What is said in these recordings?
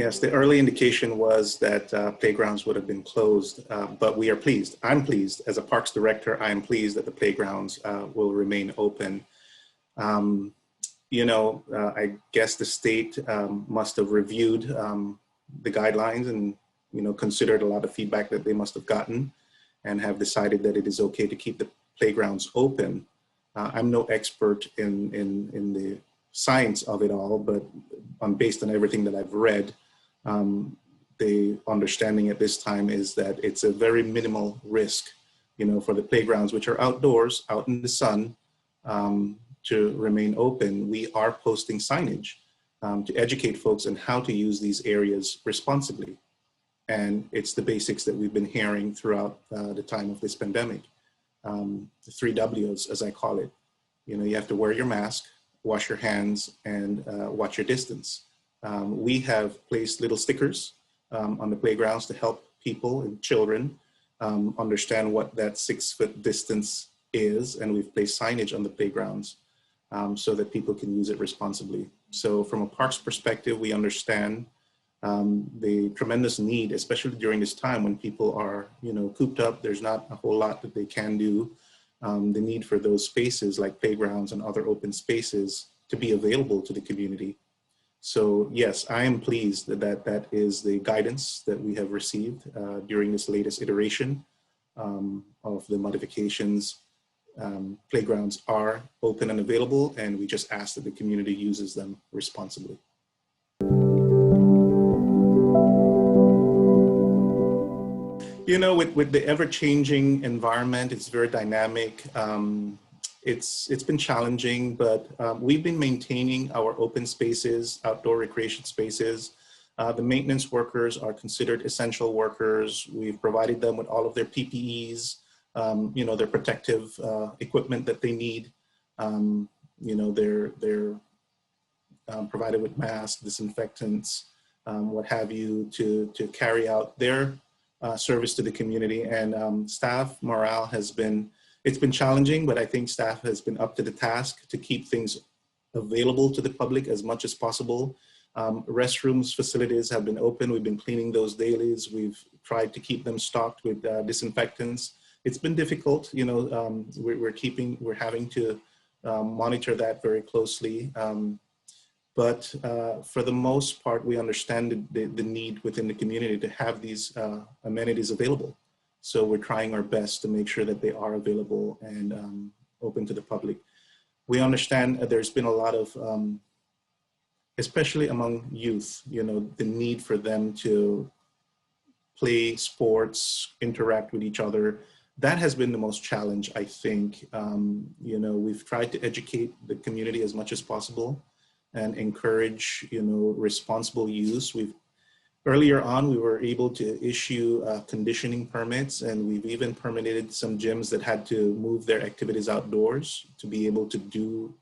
Yes, the early indication was that playgrounds would have been closed, but we are pleased. I'm pleased as a parks director. I am pleased that the playgrounds will remain open. Um, I guess the state must have reviewed the guidelines and, considered a lot of feedback that they must have gotten and have decided that it is okay to keep the playgrounds open. I'm no expert in the science of it all, but based on everything that I've read, the understanding at this time is that it's a very minimal risk, for the playgrounds, which are outdoors, out in the sun, to remain open. We are posting signage to educate folks on how to use these areas responsibly. And it's the basics that we've been hearing throughout the time of this pandemic. The 3 W's, as I call it. You have to wear your mask, wash your hands, and watch your distance. We have placed little stickers on the playgrounds to help people and children understand what that 6-foot distance is, and we've placed signage on the playgrounds so that people can use it responsibly. So from a parks perspective, we understand the tremendous need, especially during this time when people are, cooped up. There's not a whole lot that they can do. The need for those spaces like playgrounds and other open spaces to be available to the community. So yes, I am pleased that that is the guidance that we have received during this latest iteration of the modifications. Playgrounds are open and available, and we just ask that the community uses them responsibly. With the ever-changing environment, it's very dynamic. It's been challenging, but we've been maintaining our open spaces, outdoor recreation spaces. The maintenance workers are considered essential workers. We've provided them with all of their PPEs, their protective equipment that they need. They're provided with masks, disinfectants, what have you, to carry out their service to the community. And staff morale it's been challenging, but I think staff has been up to the task to keep things available to the public as much as possible. Restrooms, facilities have been open. We've been cleaning those dailies. We've tried to keep them stocked with disinfectants. It's been difficult, we're having to monitor that very closely. But for the most part, we understand the need within the community to have these amenities available. So we're trying our best to make sure that they are available and open to the public. We understand there's been a lot of, especially among youth, the need for them to play sports, interact with each other. That has been the most challenge, I think. We've tried to educate the community as much as possible and encourage, responsible use. Earlier on, we were able to issue conditioning permits, and we've even permitted some gyms that had to move their activities outdoors to be able to do,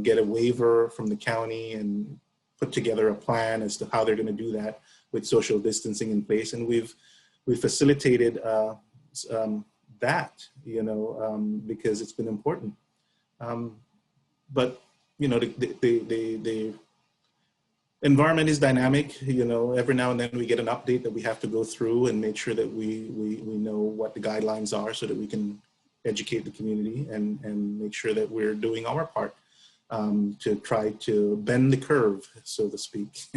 get a waiver from the county and put together a plan as to how they're going to do that with social distancing in place. And we've facilitated that, because it's been important. But the environment is dynamic. Every now and then we get an update that we have to go through and make sure that we know what the guidelines are so that we can educate the community and make sure that we're doing our part to try to bend the curve, so to speak.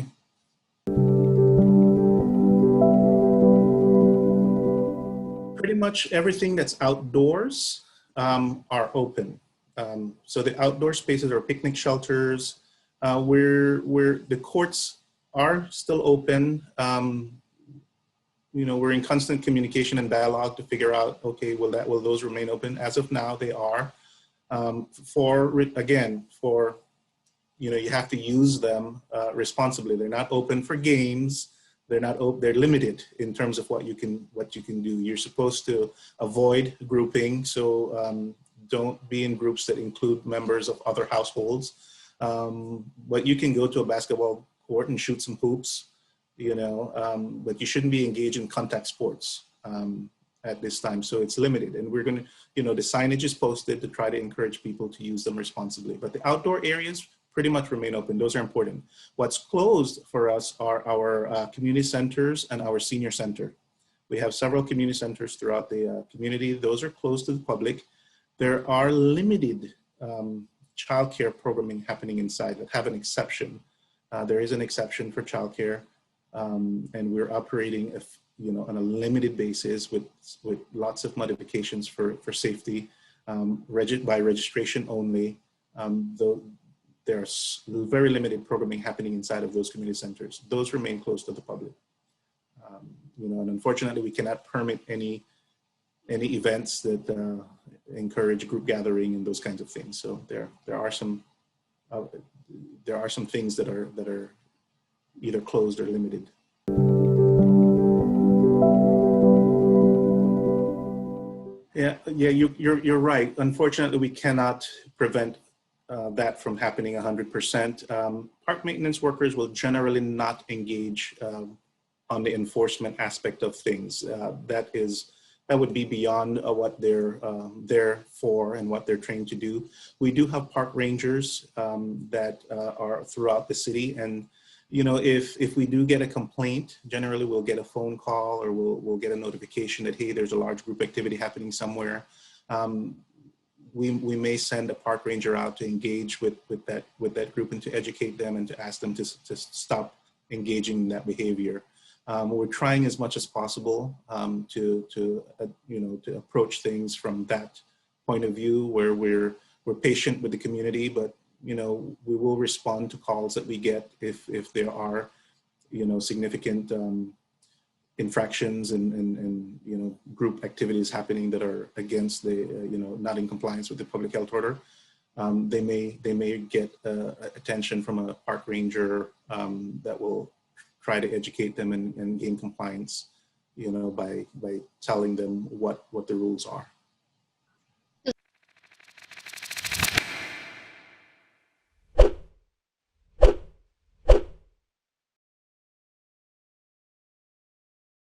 Pretty much everything that's outdoors are open. So the outdoor spaces are picnic shelters. The courts are still open. We're in constant communication and dialogue to figure out, okay, will those remain open? As of now, they are. You have to use them responsibly. They're not open for games. They're limited in terms of what you can do. You're supposed to avoid grouping, so don't be in groups that include members of other households. But you can go to a basketball court and shoot some hoops, but you shouldn't be engaged in contact sports at this time. So it's limited, and we're going to, the signage is posted to try to encourage people to use them responsibly. But the outdoor areas, pretty much remain open. Those are important. What's closed for us are our community centers and our senior center. We have several community centers throughout the community. Those are closed to the public. There are limited childcare programming happening inside that have an exception. There is an exception for childcare, and we're operating on a limited basis with lots of modifications for safety, by registration only. Though there's very limited programming happening inside of those community centers. Those remain closed to the public. And unfortunately, we cannot permit any events that encourage group gathering and those kinds of things. So there are some things that are either closed or limited. Yeah, you're right. Unfortunately, we cannot prevent that from happening 100%. Park maintenance workers will generally not engage on the enforcement aspect of things. That would be beyond what they're there for and what they're trained to do. We do have park rangers that are throughout the city, and if we do get a complaint, generally we'll get a phone call or we'll get a notification that, hey, there's a large group activity happening somewhere. We may send a park ranger out to engage with that group and to educate them and to ask them to stop engaging in that behavior. We're trying as much as possible to approach things from that point of view, where we're patient with the community, but we will respond to calls that we get if there are significant infractions and group activities happening that are against the not in compliance with the public health order. They may get attention from a park ranger that will try to educate them and gain compliance, by telling them what the rules are.